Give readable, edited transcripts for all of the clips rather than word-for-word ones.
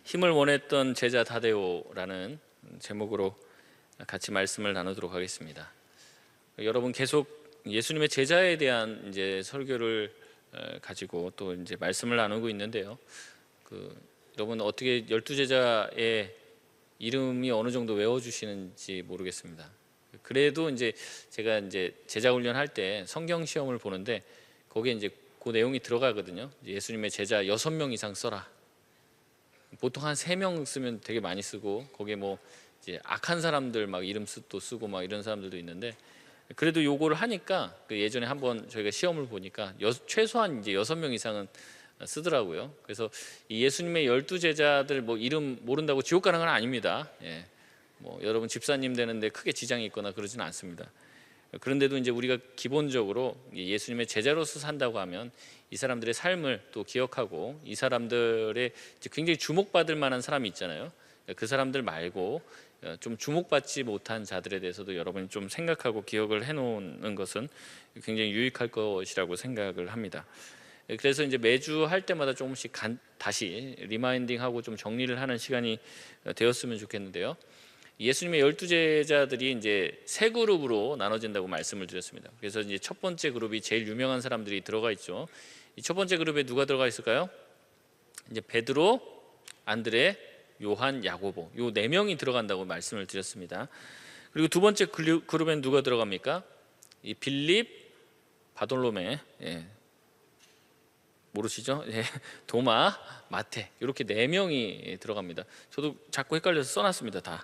힘을 원했던 제자 다데오라는 제목으로 같이 말씀을 나누도록 하겠습니다. 여러분 계속 예수님의 제자에 대한 이제 설교를 가지고 또 이제 말씀을 나누고 있는데요. 여러분 어떻게 12제자의 이름이 어느 정도 외워주시는지 모르겠습니다. 그래도 이제 제가 이제 제자 훈련할 때 성경 시험을 보는데 거기에 이제 그 내용이 들어가거든요. 예수님의 제자 6명 이상 써라. 보통 한 3명 쓰면 되게 많이 쓰고 거기에 뭐 이제 악한 사람들 막 이름도 쓰고 막 이런 사람들도 있는데 그래도 요거를 하니까 예전에 한번 저희가 시험을 보니까 최소한 이제 6명 이상은 쓰더라고요. 그래서 이 예수님의 12제자들 뭐 이름 모른다고 지옥 가는 건 아닙니다. 뭐 여러분 집사님 되는데 크게 지장이 있거나 그러지는 않습니다. 그런데도 이제 우리가 기본적으로 예수님의 제자로서 산다고 하면 이 사람들의 삶을 또 기억하고 이 사람들의 굉장히 주목받을 만한 사람이 있잖아요. 그 사람들 말고 좀 주목받지 못한 자들에 대해서도 여러분이 좀 생각하고 기억을 해놓는 것은 굉장히 유익할 것이라고 생각을 합니다. 그래서 이제 매주 할 때마다 조금씩 다시 리마인딩하고 좀 정리를 하는 시간이 되었으면 좋겠는데요. 예수님의 12제자들이 이제 세 그룹으로 나눠진다고 말씀을 드렸습니다. 그래서 이제 첫 번째 그룹이 제일 유명한 사람들이 들어가 있죠. 이 첫 번째 그룹에 누가 들어가 있을까요? 이제 베드로, 안드레, 요한, 야고보 요 4명이 들어간다고 말씀을 드렸습니다. 그리고 두 번째 그룹엔 누가 들어갑니까? 이 빌립, 바돌로메, 모르시죠? 도마, 마태 이렇게 4명이 들어갑니다. 저도 자꾸 헷갈려서 써놨습니다. 다.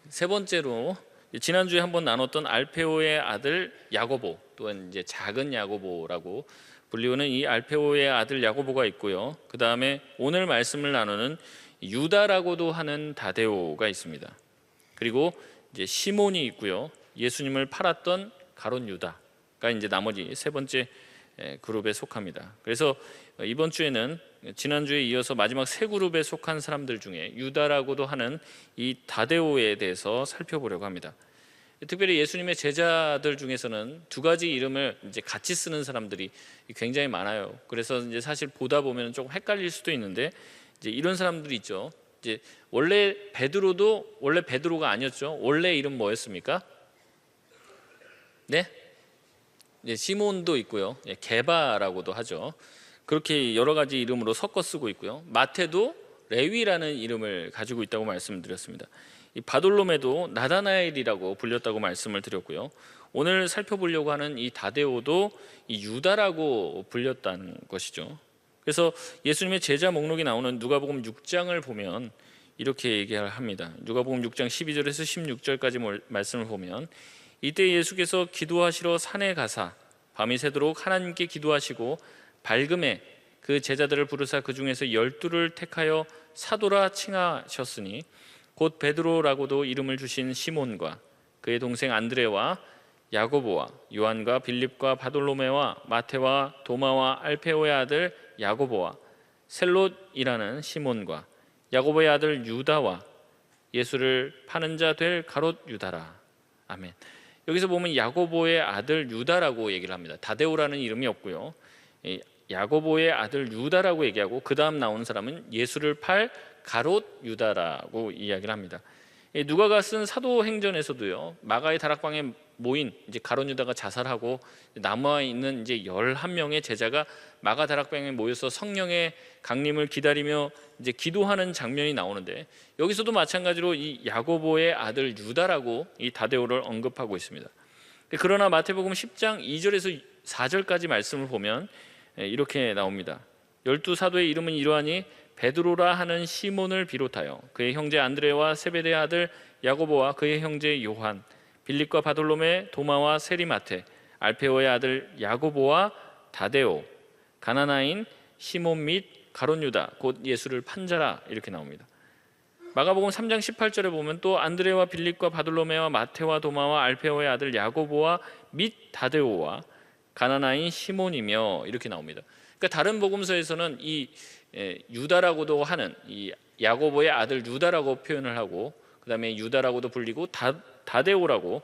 세 번째로 지난주에 한번 나눴던 알페오의 아들 야고보, 또한 이제 작은 야고보라고 불리우는 이 알페오의 아들 야고보가 있고요. 그 다음에 오늘 말씀을 나누는 유다라고도 하는 다데오가 있습니다. 그리고 이제 시몬이 있고요. 예수님을 팔았던 가룟 유다가 이제 나머지 세 번째 그룹에 속합니다. 그래서 이번 주에는 지난주에 이어서 마지막 세 그룹에 속한 사람들 중에 유다라고도 하는 이 다데오에 대해서 살펴보려고 합니다. 특별히 예수님의 제자들 중에서는 두 가지 이름을 이제 같이 쓰는 사람들이 굉장히 많아요. 그래서 이제 사실 보다 보면 조금 헷갈릴 수도 있는데 이제 이런 사람들이 있죠. 이제 원래 베드로가 아니었죠. 원래 이름 뭐였습니까? 네? 시몬도 있고요. 게바라고도 하죠. 그렇게 여러 가지 이름으로 섞어 쓰고 있고요. 마태도 레위라는 이름을 가지고 있다고 말씀드렸습니다. 이 바돌로메도 나다나엘이라고 불렸다고 말씀을 드렸고요. 오늘 살펴보려고 하는 이 다데오도 이 유다라고 불렸다는 것이죠. 그래서 예수님의 제자 목록이 나오는 누가복음 6장을 보면 이렇게 얘기합니다. 누가복음 6장 12절에서 16절까지 말씀을 보면 이때 예수께서 기도하시러 산에 가사 밤이 새도록 하나님께 기도하시고 밝음에 그 제자들을 부르사 그 중에서 12를 택하여 사도라 칭하셨으니 곧 베드로라고도 이름을 주신 시몬과 그의 동생 안드레와 야고보와 요한과 빌립과 바돌로메와 마테와 도마와 알페오의 아들 야고보와 셀롯이라는 시몬과 야고보의 아들 유다와 예수를 파는 자 될 가롯 유다라. 아멘. 여기서 보면 야고보의 아들 유다라고 얘기를 합니다. 다데오라는 이름이 없고요. 야고보의 아들 유다라고 얘기하고 그 다음 나오는 사람은 예수를 팔 가롯 유다라고 이야기를 합니다. 누가가 쓴 사도행전에서도요. 마가의 다락방에 모인 이제 가롯 유다가 자살하고 남아 있는 이제 11명의 제자가 마가 다락방에 모여서 성령의 강림을 기다리며 이제 기도하는 장면이 나오는데 여기서도 마찬가지로 이 야고보의 아들 유다라고 이 다데오를 언급하고 있습니다. 그러나 마태복음 10장 2절에서 4절까지 말씀을 보면 이렇게 나옵니다. 12사도의 이름은 이러하니 베드로라 하는 시몬을 비롯하여 그의 형제 안드레와 세베대의 아들 야고보와 그의 형제 요한, 빌립과 바돌로메, 도마와 세리마테, 알페오의 아들 야고보와 다데오, 가나나인 시몬 및 가롯 유다 곧 예수를 판 자라 이렇게 나옵니다. 마가복음 3장 18절에 보면 또 안드레와 빌립과 바돌로메와 마테와 도마와 알페오의 아들 야고보와 및 다데오와 가나나인 시몬이며 이렇게 나옵니다. 그러니까 다른 복음서에서는 이 유다라고도 하는 이 야고보의 아들 유다라고 표현을 하고 그 다음에 유다라고도 불리고 다데오라고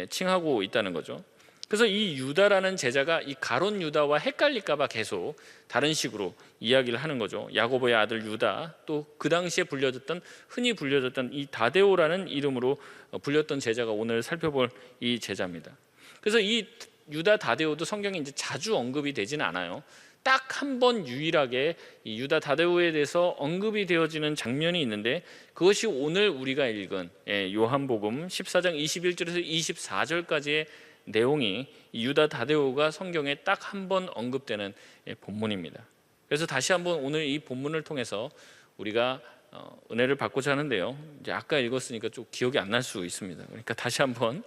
칭하고 있다는 거죠. 그래서 이 유다라는 제자가 이 가룟 유다와 헷갈릴까 봐 계속 다른 식으로 이야기를 하는 거죠. 야고보의 아들 유다, 또 그 당시에 흔히 불려졌던 이 다데오라는 이름으로 불렸던 제자가 오늘 살펴볼 이 제자입니다. 그래서 이 유다 다데오도 성경에 이제 자주 언급이 되지는 않아요. 딱 한 번 유일하게 이 유다 다데오에 대해서 언급이 되어지는 장면이 있는데, 그것이 오늘 우리가 읽은 요한복음 14장 21절에서 24절까지의 내용이 유다 다데오가 성경에 딱 한 번 언급되는 본문입니다. 그래서 다시 한번 오늘 이 본문을 통해서 우리가 은혜를 받고자 하는데요. 이제 아까 읽었으니까 좀 기억이 안 날 수 있습니다. 그러니까 다시 한번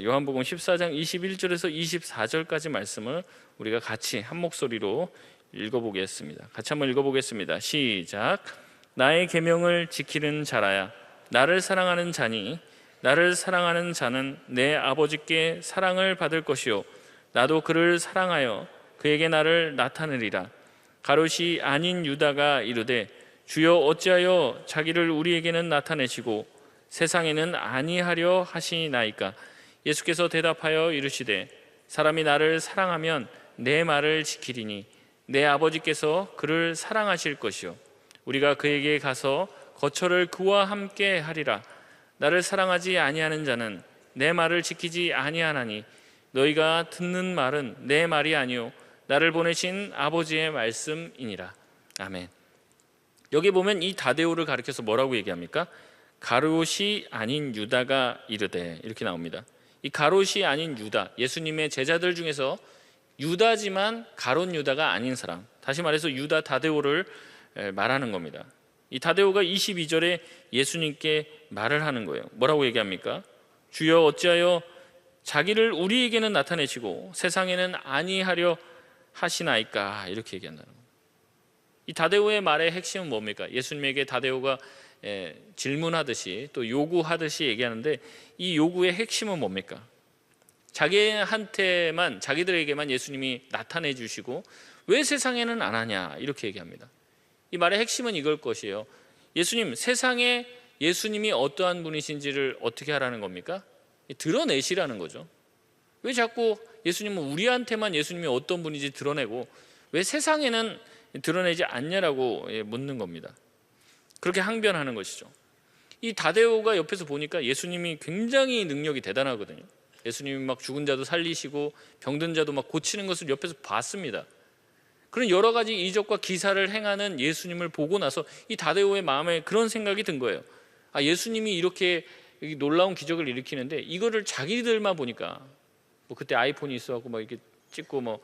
요한복음 14장 21절에서 24절까지 말씀을 우리가 같이 한 목소리로 읽어보겠습니다. 같이 한번 읽어보겠습니다. 시작. 나의 계명을 지키는 자라야 나를 사랑하는 자니 나를 사랑하는 자는 내 아버지께 사랑을 받을 것이요 나도 그를 사랑하여 그에게 나를 나타내리라. 가롯이 아닌 유다가 이르되 주여 어찌하여 자기를 우리에게는 나타내시고 세상에는 아니하려 하시나이까. 예수께서 대답하여 이르시되 사람이 나를 사랑하면 내 말을 지키리니 내 아버지께서 그를 사랑하실 것이요 우리가 그에게 가서 거처를 그와 함께 하리라. 나를 사랑하지 아니하는 자는 내 말을 지키지 아니하나니 너희가 듣는 말은 내 말이 아니요 나를 보내신 아버지의 말씀이니라. 아멘. 여기 보면 이 다데오를 가리켜서 뭐라고 얘기합니까? 가롯이 아닌 유다가 이르되 이렇게 나옵니다. 이 가롯이 아닌 유다, 예수님의 제자들 중에서 유다지만 가롯 유다가 아닌 사람, 다시 말해서 유다 다데오를 말하는 겁니다. 이 다데오가 22절에 예수님께 말을 하는 거예요. 뭐라고 얘기합니까? 주여 어찌하여 자기를 우리에게는 나타내시고 세상에는 아니하려 하시나이까. 이렇게 얘기한다는 거예요. 이 다데오의 말의 핵심은 뭡니까? 예수님에게 다데오가 질문하듯이 또 요구하듯이 얘기하는데, 이 요구의 핵심은 뭡니까? 자기들에게만 예수님이 나타내 주시고 왜 세상에는 안 하냐, 이렇게 얘기합니다. 이 말의 핵심은 이걸 것이에요. 예수님, 세상에 예수님이 어떠한 분이신지를 어떻게 하라는 겁니까? 드러내시라는 거죠. 왜 자꾸 예수님은 우리한테만 예수님이 어떤 분인지 드러내고 왜 세상에는 드러내지 않냐라고 묻는 겁니다. 그렇게 항변하는 것이죠. 이 다데오가 옆에서 보니까 예수님이 굉장히 능력이 대단하거든요. 예수님이 막 죽은 자도 살리시고 병든 자도 막 고치는 것을 옆에서 봤습니다. 그런 여러 가지 이적과 기사를 행하는 예수님을 보고 나서 이 다데오의 마음에 그런 생각이 든 거예요. 아, 예수님이 이렇게 놀라운 기적을 일으키는데 이거를 자기들만 보니까, 뭐 그때 아이폰이 있어갖고 막 이렇게 찍고 뭐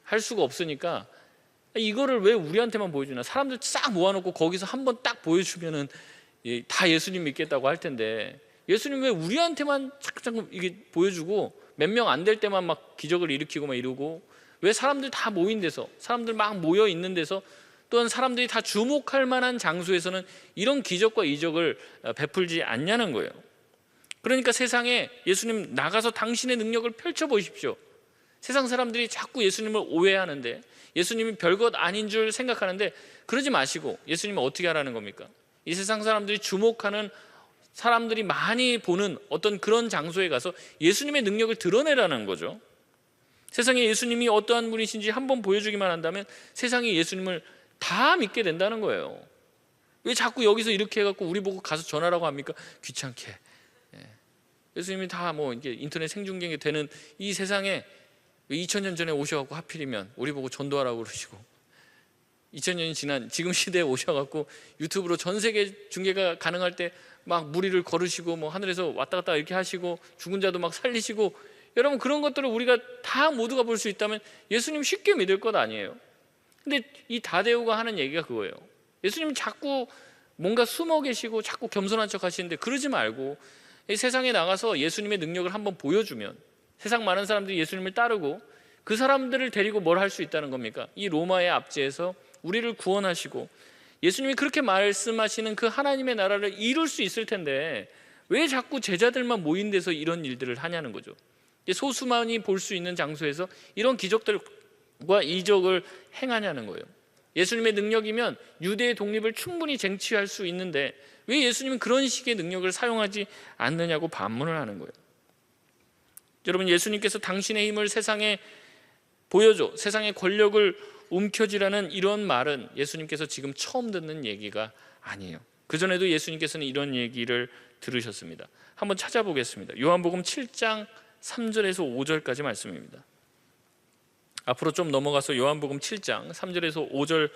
할 수가 없으니까 이거를 왜 우리한테만 보여주나? 사람들 싹 모아놓고 거기서 한번 딱 보여주면은 다 예수님 믿겠다고 할 텐데, 예수님 왜 우리한테만 자꾸 이게 보여주고 몇 명 안 될 때만 막 기적을 일으키고 막 이러고, 왜 사람들 다 모인 데서, 사람들 막 모여 있는 데서, 또한 사람들이 다 주목할 만한 장소에서는 이런 기적과 이적을 베풀지 않냐는 거예요. 그러니까 세상에 예수님 나가서 당신의 능력을 펼쳐 보십시오. 세상 사람들이 자꾸 예수님을 오해하는데, 예수님이 별것 아닌 줄 생각하는데 그러지 마시고 예수님은 어떻게 하라는 겁니까? 이 세상 사람들이 주목하는, 사람들이 많이 보는 어떤 그런 장소에 가서 예수님의 능력을 드러내라는 거죠. 세상에 예수님이 어떠한 분이신지 한번 보여주기만 한다면 세상이 예수님을 다 믿게 된다는 거예요. 왜 자꾸 여기서 이렇게 해갖고 우리 보고 가서 전하라고 합니까? 귀찮게. 예수님이 다 뭐 이게 인터넷 생중계가 되는 이 세상에 2000년 전에 오셔갖고 하필이면 우리 보고 전도하라고 그러시고, 2000년이 지난 지금 시대에 오셔갖고 유튜브로 전 세계 중계가 가능할 때 막 무리를 걸으시고 뭐 하늘에서 왔다 갔다 이렇게 하시고 죽은 자도 막 살리시고, 여러분 그런 것들을 우리가 다 모두가 볼 수 있다면 예수님 쉽게 믿을 것 아니에요. 근데 이 다데오가 하는 얘기가 그거예요. 예수님 자꾸 뭔가 숨어 계시고 자꾸 겸손한 척 하시는데 그러지 말고 이 세상에 나가서 예수님의 능력을 한번 보여주면 세상 많은 사람들이 예수님을 따르고 그 사람들을 데리고 뭘 할 수 있다는 겁니까? 이 로마의 압제에서 우리를 구원하시고 예수님이 그렇게 말씀하시는 그 하나님의 나라를 이룰 수 있을 텐데 왜 자꾸 제자들만 모인 데서 이런 일들을 하냐는 거죠. 소수만이 볼 수 있는 장소에서 이런 기적들과 이적을 행하냐는 거예요. 예수님의 능력이면 유대의 독립을 충분히 쟁취할 수 있는데 왜 예수님은 그런 식의 능력을 사용하지 않느냐고 반문을 하는 거예요. 여러분, 예수님께서 당신의 힘을 세상에 보여줘, 세상의 권력을 움켜쥐라는 이런 말은 예수님께서 지금 처음 듣는 얘기가 아니에요. 그전에도 예수님께서는 이런 얘기를 들으셨습니다. 한번 찾아보겠습니다. 요한복음 7장 3절에서 5절까지 말씀입니다. 앞으로 좀 넘어가서 요한복음 7장 3절에서 5절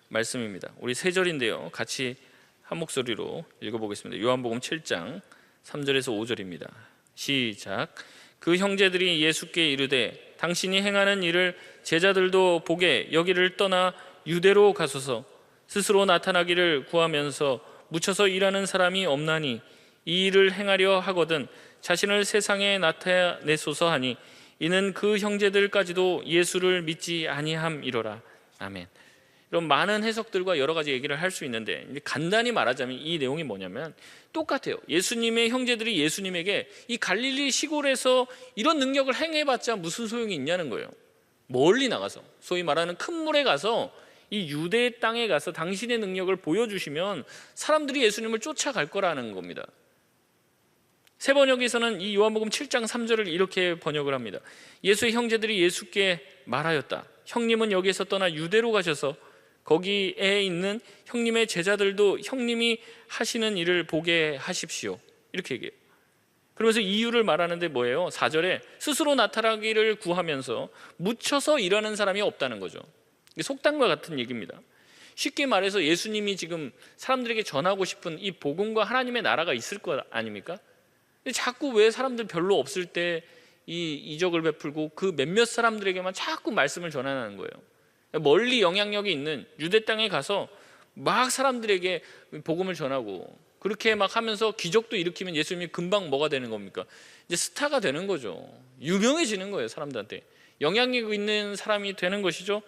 말씀입니다. 우리 세 절인데요, 같이 한 목소리로 읽어보겠습니다. 요한복음 7장 3절에서 5절입니다. 시작. 그 형제들이 예수께 이르되 당신이 행하는 일을 제자들도 보게 여기를 떠나 유대로 가소서. 스스로 나타나기를 구하면서 묻혀서 일하는 사람이 없나니 이 일을 행하려 하거든 자신을 세상에 나타내소서 하니 이는 그 형제들까지도 예수를 믿지 아니함이로라. 아멘. 이런 많은 해석들과 여러 가지 얘기를 할 수 있는데 간단히 말하자면 이 내용이 뭐냐면 똑같아요. 예수님의 형제들이 예수님에게 이 갈릴리 시골에서 이런 능력을 행해봤자 무슨 소용이 있냐는 거예요. 멀리 나가서, 소위 말하는 큰 물에 가서 이 유대 땅에 가서 당신의 능력을 보여주시면 사람들이 예수님을 쫓아갈 거라는 겁니다. 새 번역에서는 이 요한복음 7장 3절을 이렇게 번역을 합니다. 예수의 형제들이 예수께 말하였다. 형님은 여기에서 떠나 유대로 가셔서 거기에 있는 형님의 제자들도 형님이 하시는 일을 보게 하십시오. 이렇게 얘기해요. 그러면서 이유를 말하는데 뭐예요? 4절에 스스로 나타나기를 구하면서 묻혀서 일하는 사람이 없다는 거죠. 속담과 같은 얘기입니다. 쉽게 말해서 예수님이 지금 사람들에게 전하고 싶은 이 복음과 하나님의 나라가 있을 것 아닙니까? 근데 자꾸 왜 사람들 별로 없을 때 이 이적을 베풀고 그 몇몇 사람들에게만 자꾸 말씀을 전하는 거예요. 멀리 영향력이 있는 유대 땅에 가서 막 사람들에게 복음을 전하고 그렇게 막 하면서 기적도 일으키면 예수님이 금방 뭐가 되는 겁니까? 이제 스타가 되는 거죠. 유명해지는 거예요. 사람들한테 영향력 있는 사람이 되는 것이죠.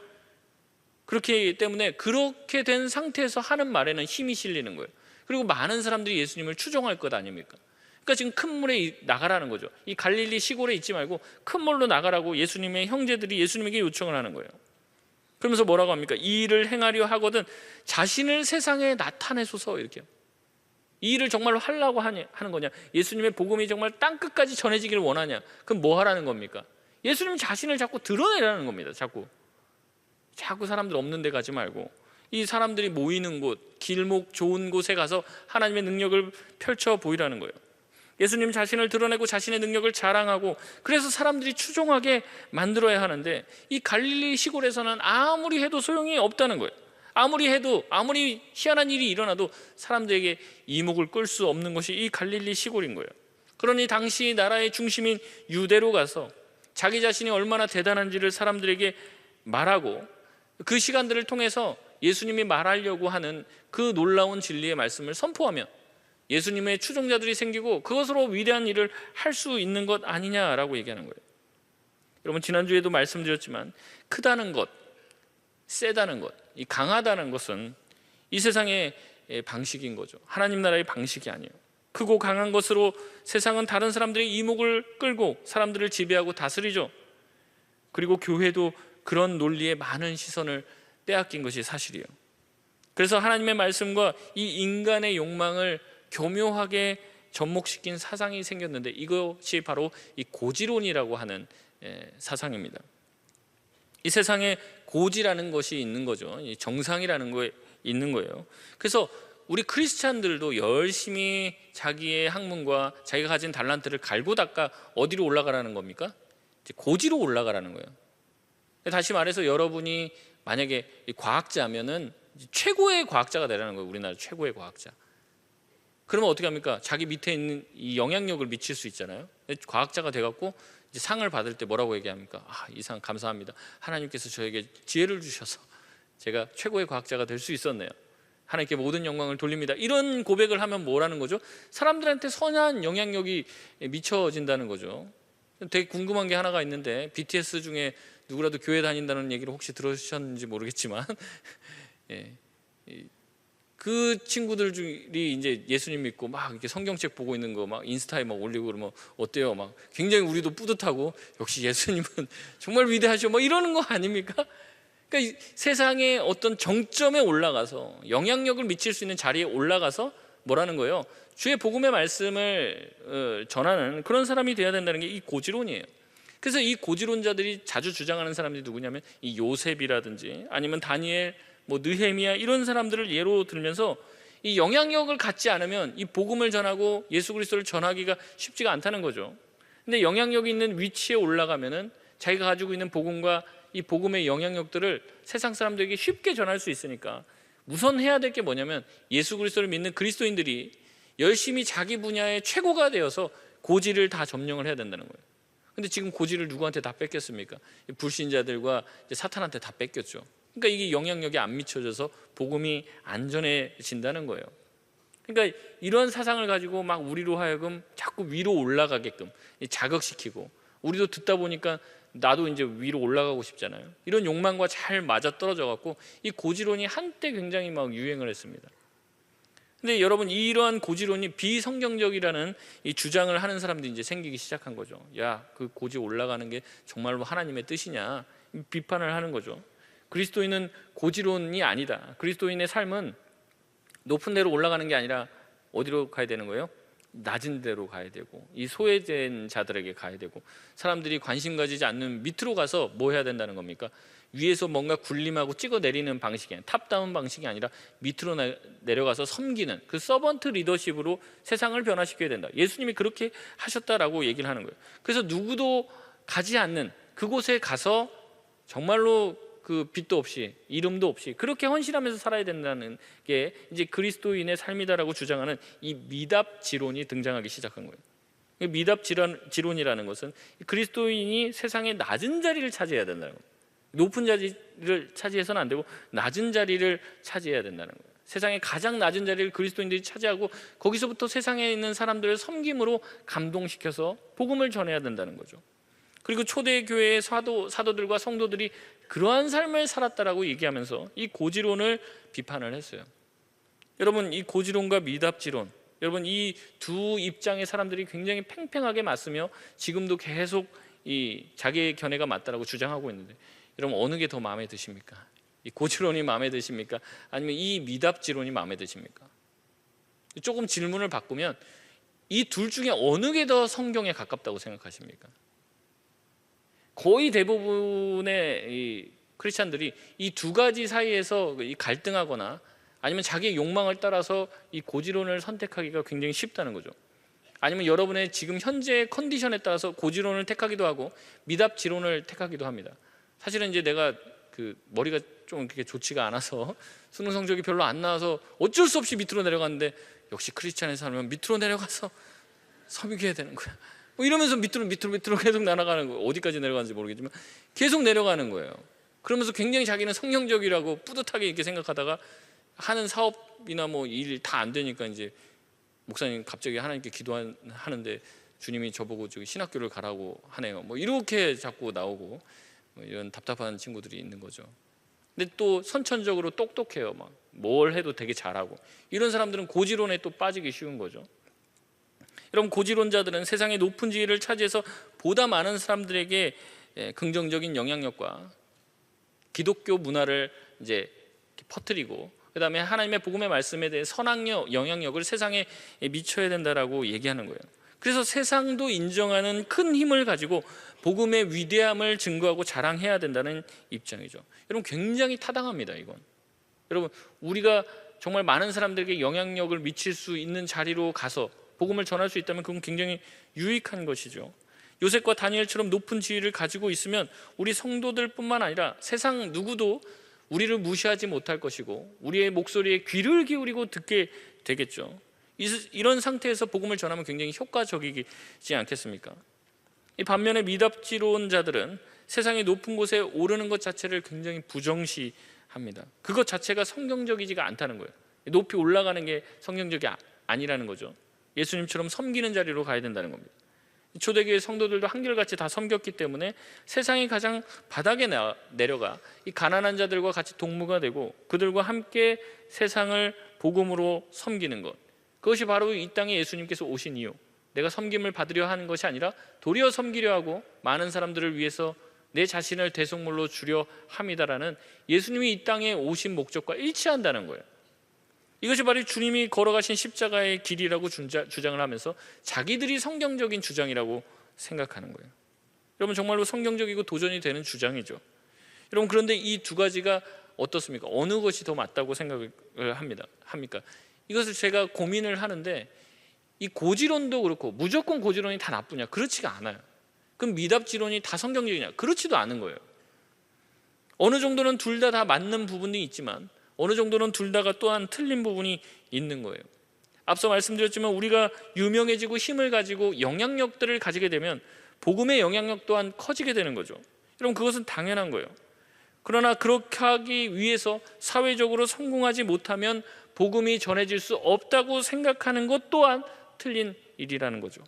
그렇기 때문에 그렇게 된 상태에서 하는 말에는 힘이 실리는 거예요. 그리고 많은 사람들이 예수님을 추종할 것 아닙니까? 그러니까 지금 큰 물에 나가라는 거죠. 이 갈릴리 시골에 있지 말고 큰 물로 나가라고 예수님의 형제들이 예수님에게 요청을 하는 거예요. 그러면서 뭐라고 합니까? 이 일을 행하려 하거든 자신을 세상에 나타내소서. 이렇게 이 일을 정말로 하려고 하는 거냐? 예수님의 복음이 정말 땅끝까지 전해지기를 원하냐? 그럼 뭐 하라는 겁니까? 예수님 자신을 자꾸 드러내라는 겁니다. 자꾸 사람들 없는 데 가지 말고 이 사람들이 모이는 곳, 길목 좋은 곳에 가서 하나님의 능력을 펼쳐 보이라는 거예요. 예수님 자신을 드러내고 자신의 능력을 자랑하고 그래서 사람들이 추종하게 만들어야 하는데 이 갈릴리 시골에서는 아무리 해도 소용이 없다는 거예요. 아무리 해도 아무리 희한한 일이 일어나도 사람들에게 이목을 끌 수 없는 것이 이 갈릴리 시골인 거예요. 그러니 당시 나라의 중심인 유대로 가서 자기 자신이 얼마나 대단한지를 사람들에게 말하고 그 시간들을 통해서 예수님이 말하려고 하는 그 놀라운 진리의 말씀을 선포하면 예수님의 추종자들이 생기고 그것으로 위대한 일을 할 수 있는 것 아니냐라고 얘기하는 거예요. 여러분, 지난주에도 말씀드렸지만 크다는 것, 세다는 것, 이 강하다는 것은 이 세상의 방식인 거죠. 하나님 나라의 방식이 아니에요. 크고 강한 것으로 세상은 다른 사람들의 이목을 끌고 사람들을 지배하고 다스리죠. 그리고 교회도 그런 논리에 많은 시선을 빼앗긴 것이 사실이에요. 그래서 하나님의 말씀과 이 인간의 욕망을 교묘하게 접목시킨 사상이 생겼는데 이것이 바로 이 고지론이라고 하는 사상입니다. 이 세상에 고지라는 것이 있는 거죠. 정상이라는 거에 있는 거예요. 그래서 우리 크리스찬들도 열심히 자기의 학문과 자기가 가진 달란트를 갈고 닦아 어디로 올라가라는 겁니까? 고지로 올라가라는 거예요. 다시 말해서 여러분이 만약에 과학자면은 최고의 과학자가 되라는 거예요. 우리나라 최고의 과학자. 그러면 어떻게 합니까? 자기 밑에 있는 이 영향력을 미칠 수 있잖아요. 과학자가 돼갖고 이제 상을 받을 때 뭐라고 얘기합니까? 이 상 감사합니다. 하나님께서 저에게 지혜를 주셔서 제가 최고의 과학자가 될 수 있었네요. 하나님께 모든 영광을 돌립니다. 이런 고백을 하면 뭐라는 거죠? 사람들한테 선한 영향력이 미쳐진다는 거죠. 되게 궁금한 게 하나가 있는데 BTS 중에 누구라도 교회 다닌다는 얘기를 혹시 들으셨는지 모르겠지만 그 친구들이 이제 예수님 믿고 막 이렇게 성경책 보고 있는 거 막 인스타에 막 올리고 그러면 어때요? 막 굉장히 우리도 뿌듯하고 역시 예수님은 정말 위대하셔 뭐 이러는 거 아닙니까? 그러니까 세상의 어떤 정점에 올라가서 영향력을 미칠 수 있는 자리에 올라가서 뭐라는 거예요? 주의 복음의 말씀을 전하는 그런 사람이 돼야 된다는 게 이 고지론이에요. 그래서 이 고지론자들이 자주 주장하는 사람들이 누구냐면 이 요셉이라든지 아니면 다니엘, 뭐 느헤미야 이런 사람들을 예로 들면서 이 영향력을 갖지 않으면 이 복음을 전하고 예수 그리스도를 전하기가 쉽지가 않다는 거죠. 근데 영향력이 있는 위치에 올라가면은 자기가 가지고 있는 복음과 이 복음의 영향력들을 세상 사람들에게 쉽게 전할 수 있으니까 우선 해야 될 게 뭐냐면 예수 그리스도를 믿는 그리스도인들이 열심히 자기 분야의 최고가 되어서 고지를 다 점령을 해야 된다는 거예요. 근데 지금 고지를 누구한테 다 뺏겼습니까? 불신자들과 사탄한테 다 뺏겼죠. 그러니까 이게 영향력이 안 미쳐져서 복음이 안전해진다는 거예요. 그러니까 이런 사상을 가지고 막 우리로 하여금 자꾸 위로 올라가게끔 자극시키고, 우리도 듣다 보니까 나도 이제 위로 올라가고 싶잖아요. 이런 욕망과 잘 맞아 떨어져 갖고 이 고지론이 한때 굉장히 막 유행을 했습니다. 근데 여러분, 이러한 고지론이 비성경적이라는 이 주장을 하는 사람들이 이제 생기기 시작한 거죠. 야, 그 고지 올라가는 게 정말로 하나님의 뜻이냐, 비판을 하는 거죠. 그리스도인은 고지론이 아니다. 그리스도인의 삶은 높은 데로 올라가는 게 아니라 어디로 가야 되는 거예요? 낮은 데로 가야 되고, 이 소외된 자들에게 가야 되고, 사람들이 관심 가지지 않는 밑으로 가서 뭐 해야 된다는 겁니까? 위에서 뭔가 굴림하고 찍어 내리는 방식이 아니라, 탑다운 방식이 아니라 밑으로 내려가서 섬기는 그 서번트 리더십으로 세상을 변화시켜야 된다. 예수님이 그렇게 하셨다라고 얘기를 하는 거예요. 그래서 누구도 가지 않는 그곳에 가서 정말로 그 빛도 없이 이름도 없이 그렇게 헌신하면서 살아야 된다는 게 이제 그리스도인의 삶이다라고 주장하는 이 미답 지론이 등장하기 시작한 거예요. 미답 지론이라는 것은 그리스도인이 세상의 낮은 자리를 차지해야 된다는 거예요. 높은 자리를 차지해서는 안 되고 낮은 자리를 차지해야 된다는 거예요. 세상의 가장 낮은 자리를 그리스도인들이 차지하고 거기서부터 세상에 있는 사람들을 섬김으로 감동시켜서 복음을 전해야 된다는 거죠. 그리고 초대교회의 사도들과 성도들이 그러한 삶을 살았다라고 얘기하면서 이 고지론을 비판을 했어요. 여러분, 이 고지론과 미답지론, 여러분 이 두 입장의 사람들이 굉장히 팽팽하게 맞으며 지금도 계속 이 자기의 견해가 맞다라고 주장하고 있는데, 여러분 어느 게 더 마음에 드십니까? 이 고지론이 마음에 드십니까? 아니면 이 미답지론이 마음에 드십니까? 조금 질문을 바꾸면 이 둘 중에 어느 게 더 성경에 가깝다고 생각하십니까? 거의 대부분의 이 크리스찬들이 이 두 가지 사이에서 갈등하거나 아니면 자기의 욕망을 따라서 이 고지론을 선택하기가 굉장히 쉽다는 거죠. 아니면 여러분의 지금 현재의 컨디션에 따라서 고지론을 택하기도 하고 미답지론을 택하기도 합니다. 사실은 이제 내가 그 머리가 좀 그렇게 좋지가 않아서 수능 성적이 별로 안 나와서 어쩔 수 없이 밑으로 내려갔는데, 역시 크리스찬에 살면 밑으로 내려가서 섬겨야 되는 거야. 뭐 이러면서 밑으로 계속 날아가는 거예요. 어디까지 내려가는지 모르겠지만 계속 내려가는 거예요. 그러면서 굉장히 자기는 성경적이라고 뿌듯하게 이렇게 생각하다가 하는 사업이나 뭐 일 다 안 되니까 이제 목사님 갑자기 하나님께 기도하는데 주님이 저보고 저기 신학교를 가라고 하네요. 뭐 이렇게 자꾸 나오고 뭐 이런 답답한 친구들이 있는 거죠. 근데 또 선천적으로 똑똑해요. 막 뭘 해도 되게 잘하고, 이런 사람들은 고지론에 또 빠지기 쉬운 거죠. 여러분, 고지론자들은 세상의 높은 지위를 차지해서 보다 많은 사람들에게 긍정적인 영향력과 기독교 문화를 이제 퍼뜨리고, 그 다음에 하나님의 복음의 말씀에 대해 선한 영향력을 세상에 미쳐야 된다라고 얘기하는 거예요. 그래서 세상도 인정하는 큰 힘을 가지고 복음의 위대함을 증거하고 자랑해야 된다는 입장이죠. 여러분, 굉장히 타당합니다. 이건 여러분, 우리가 정말 많은 사람들에게 영향력을 미칠 수 있는 자리로 가서 복음을 전할 수 있다면 그건 굉장히 유익한 것이죠. 요셉과 다니엘처럼 높은 지위를 가지고 있으면 우리 성도들뿐만 아니라 세상 누구도 우리를 무시하지 못할 것이고 우리의 목소리에 귀를 기울이고 듣게 되겠죠. 이런 상태에서 복음을 전하면 굉장히 효과적이지 않겠습니까? 이 반면에 미답지론자들은 세상의 높은 곳에 오르는 것 자체를 굉장히 부정시합니다. 그것 자체가 성경적이지가 않다는 거예요. 높이 올라가는 게 성경적이 아니라는 거죠. 예수님처럼 섬기는 자리로 가야 된다는 겁니다. 초대교회 성도들도 한결같이 다 섬겼기 때문에 세상이 가장 바닥에 내려가 이 가난한 자들과 같이 동무가 되고 그들과 함께 세상을 복음으로 섬기는 것, 그것이 바로 이 땅에 예수님께서 오신 이유, 내가 섬김을 받으려 하는 것이 아니라 도리어 섬기려 하고 많은 사람들을 위해서 내 자신을 대속물로 주려 함이다라는 예수님이 이 땅에 오신 목적과 일치한다는 거예요. 이것이 바로 주님이 걸어가신 십자가의 길이라고 주장을 하면서 자기들이 성경적인 주장이라고 생각하는 거예요. 여러분, 정말로 성경적이고 도전이 되는 주장이죠. 여러분, 그런데 이 두 가지가 어떻습니까? 어느 것이 더 맞다고 생각을 합니까? 이것을 제가 고민을 하는데, 이 고지론도 그렇고 무조건 고지론이 다 나쁘냐? 그렇지가 않아요. 그럼 미답지론이 다 성경적이냐? 그렇지도 않은 거예요. 어느 정도는 둘 다 맞는 부분이 있지만 어느 정도는 둘 다가 또한 틀린 부분이 있는 거예요. 앞서 말씀드렸지만 우리가 유명해지고 힘을 가지고 영향력들을 가지게 되면 복음의 영향력 또한 커지게 되는 거죠. 여러분, 그것은 당연한 거예요. 그러나 그렇게 하기 위해서 사회적으로 성공하지 못하면 복음이 전해질 수 없다고 생각하는 것 또한 틀린 일이라는 거죠.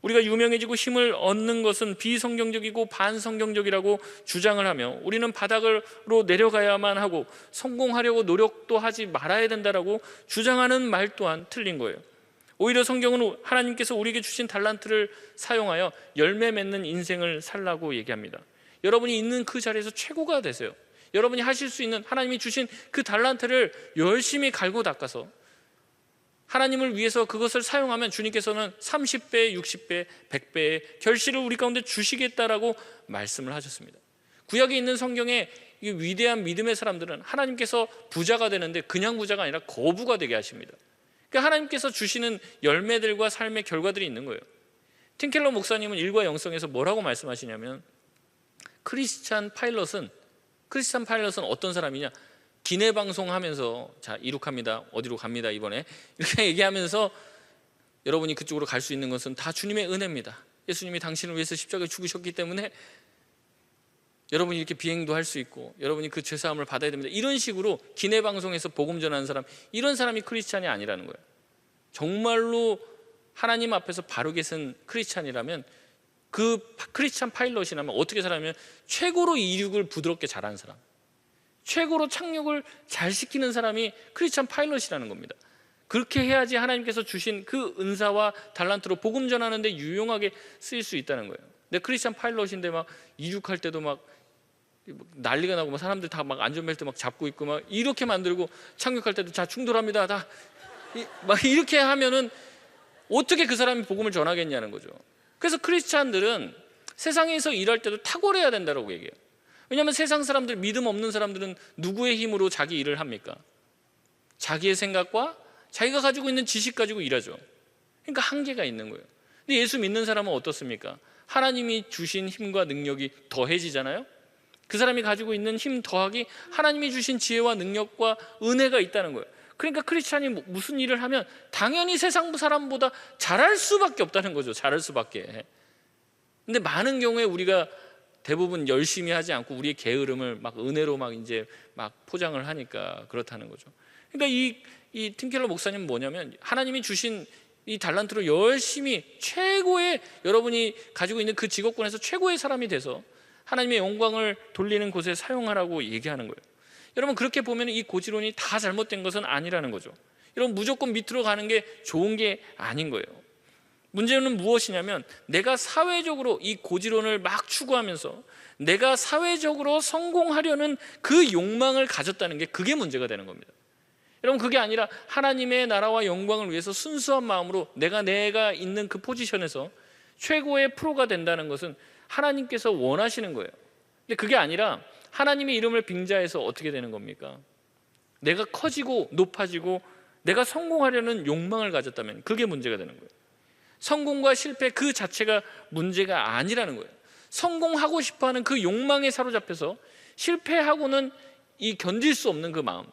우리가 유명해지고 힘을 얻는 것은 비성경적이고 반성경적이라고 주장을 하며 우리는 바닥으로 내려가야만 하고 성공하려고 노력도 하지 말아야 된다라고 주장하는 말 또한 틀린 거예요. 오히려 성경은 하나님께서 우리에게 주신 달란트를 사용하여 열매 맺는 인생을 살라고 얘기합니다. 여러분이 있는 그 자리에서 최고가 되세요. 여러분이 하실 수 있는, 하나님이 주신 그 달란트를 열심히 갈고 닦아서 하나님을 위해서 그것을 사용하면 주님께서는 30배, 60배, 100배의 결실을 우리 가운데 주시겠다라고 말씀을 하셨습니다. 구약에 있는 성경에 이 위대한 믿음의 사람들은 하나님께서 부자가 되는데 그냥 부자가 아니라 거부가 되게 하십니다. 그러니까 하나님께서 주시는 열매들과 삶의 결과들이 있는 거예요. 팀켈러 목사님은 일과 영성에서 뭐라고 말씀하시냐면, 크리스찬 파일럿은 어떤 사람이냐? 기내 방송하면서 자, 이룩합니다, 어디로 갑니다 이번에, 이렇게 얘기하면서 여러분이 그쪽으로 갈 수 있는 것은 다 주님의 은혜입니다. 예수님이 당신을 위해서 십자가에 죽으셨기 때문에 여러분이 이렇게 비행도 할 수 있고 여러분이 그 죄사함을 받아야 됩니다. 이런 식으로 기내 방송에서 복음 전하는 사람, 이런 사람이 크리스찬이 아니라는 거예요. 정말로 하나님 앞에서 바르게 선 크리스찬이라면, 그 크리스찬 파일럿이라면 어떻게 살아면 최고로 이륙을 부드럽게 잘하는 사람, 최고로 착륙을 잘 시키는 사람이 크리스찬 파일럿이라는 겁니다. 그렇게 해야지 하나님께서 주신 그 은사와 달란트로 복음 전하는데 유용하게 쓰일 수 있다는 거예요. 근데 크리스찬 파일럿인데 막 이륙할 때도 막 난리가 나고 막 사람들 다 막 안전벨트 막 잡고 있고 막 이렇게 만들고, 착륙할 때도 자, 충돌합니다 다 막 이렇게 하면은 어떻게 그 사람이 복음을 전하겠냐는 거죠. 그래서 크리스찬들은 세상에서 일할 때도 탁월해야 된다고 얘기해요. 왜냐하면 세상 사람들, 믿음 없는 사람들은 누구의 힘으로 자기 일을 합니까? 자기의 생각과 자기가 가지고 있는 지식 가지고 일하죠. 그러니까 한계가 있는 거예요. 근데 예수 믿는 사람은 어떻습니까? 하나님이 주신 힘과 능력이 더해지잖아요. 그 사람이 가지고 있는 힘 더하기 하나님이 주신 지혜와 능력과 은혜가 있다는 거예요. 그러니까 크리스찬이 무슨 일을 하면 당연히 세상 사람보다 잘할 수밖에 없다는 거죠. 잘할 수밖에. 근데 많은 경우에 우리가 대부분 열심히 하지 않고 우리의 게으름을 막 은혜로 막 이제 막 포장을 하니까 그렇다는 거죠. 그러니까 이 팀켈러 목사님은 뭐냐면, 하나님이 주신 이 달란트로 열심히 최고의, 여러분이 가지고 있는 그 직업군에서 최고의 사람이 돼서 하나님의 영광을 돌리는 곳에 사용하라고 얘기하는 거예요. 여러분, 그렇게 보면 이 고지론이 다 잘못된 것은 아니라는 거죠. 여러분, 무조건 밑으로 가는 게 좋은 게 아닌 거예요. 문제는 무엇이냐면, 내가 사회적으로 이 고지론을 막 추구하면서 내가 사회적으로 성공하려는 그 욕망을 가졌다는 게, 그게 문제가 되는 겁니다. 여러분, 그게 아니라 하나님의 나라와 영광을 위해서 순수한 마음으로 내가 있는 그 포지션에서 최고의 프로가 된다는 것은 하나님께서 원하시는 거예요. 근데 그게 아니라 하나님의 이름을 빙자해서 어떻게 되는 겁니까? 내가 커지고 높아지고 내가 성공하려는 욕망을 가졌다면 그게 문제가 되는 거예요. 성공과 실패 그 자체가 문제가 아니라는 거예요. 성공하고 싶어하는 그 욕망에 사로잡혀서 실패하고는 이 견딜 수 없는 그 마음,